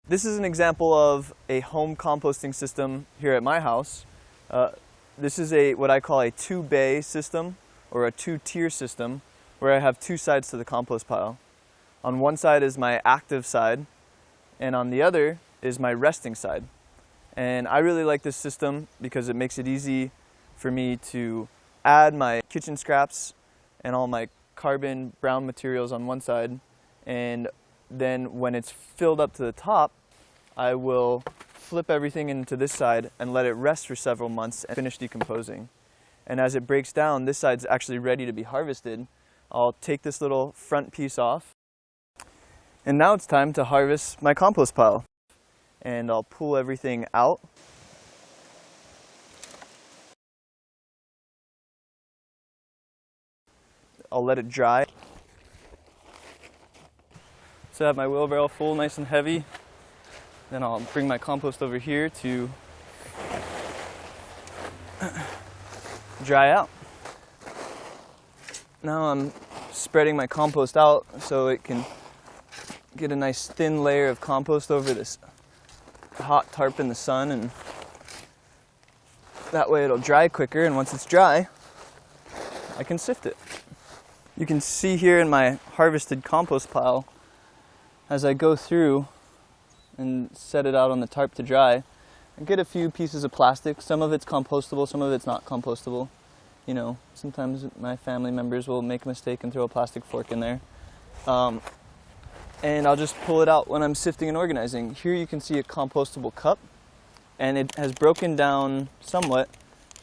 This is an example of a home composting system here at my house. This is what I call a two-bay system, or a two-tier system, where I have two sides to the compost pile. On one side is my active side, and on the other is my resting side. And I really like this system because it makes it easy for me to add my kitchen scraps and all my carbon brown materials on one side, and then when it's filled up to the top, I will flip everything into this side and let it rest for several months and finish decomposing. And as it breaks down, this side's actually ready to be harvested. I'll take this little front piece off, and now it's time to harvest my compost pile. And I'll pull everything out. I'll let it dry. So I have my wheelbarrow full, nice and heavy. Then I'll bring my compost over here to dry out. Now I'm spreading my compost out so it can get a nice thin layer of compost over this hot tarp in the sun, and that way it'll dry quicker, and once it's dry, I can sift it. You can see here in my harvested compost pile, as I go through and set it out on the tarp to dry, I get a few pieces of plastic. Some of it's compostable, some of it's not compostable. You know, sometimes my family members will make a mistake and throw a plastic fork in there. And I'll just pull it out when I'm sifting and organizing. Here you can see a compostable cup, and it has broken down somewhat,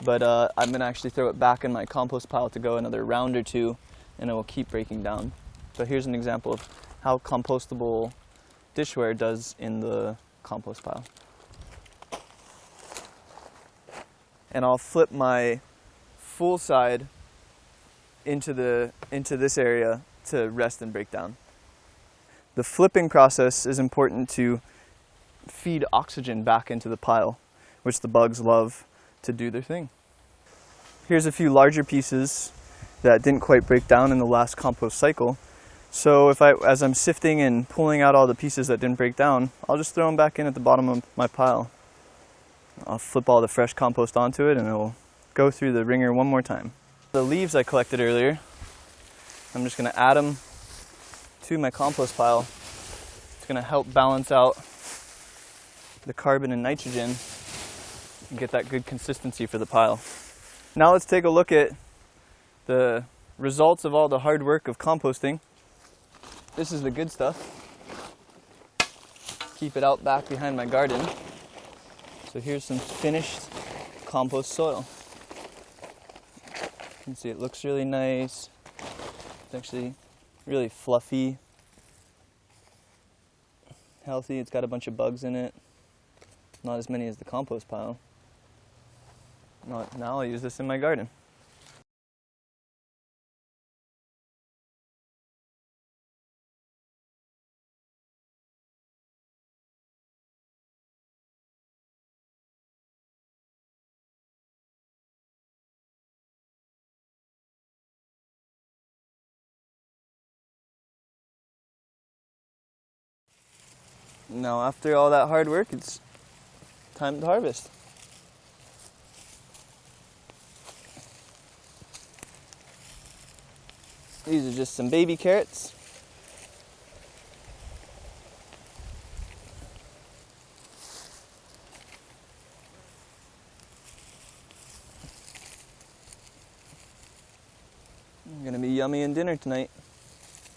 but I'm going to actually throw it back in my compost pile to go another round or two, and it will keep breaking down. So here's an example of how compostable dishware does in the compost pile. And I'll flip my full side into this area to rest and break down. The flipping process is important to feed oxygen back into the pile, which the bugs love to do their thing. Here's a few larger pieces that didn't quite break down in the last compost cycle. So as I'm sifting and pulling out all the pieces that didn't break down, I'll just throw them back in at the bottom of my pile. I'll flip all the fresh compost onto it, and it will go through the ringer one more time. The leaves I collected earlier, I'm just going to add them to my compost pile. It's going to help balance out the carbon and nitrogen and get that good consistency for the pile. Now let's take a look at the results of all the hard work of composting. This is the good stuff. Keep it out back behind my garden. So here's some finished compost soil. You can see it looks really nice. It's actually really fluffy, healthy. It's got a bunch of bugs in it. Not as many as the compost pile. Now I'll use this in my garden. Now after all that hard work, it's time to harvest. These are just some baby carrots. Gonna be yummy in dinner tonight.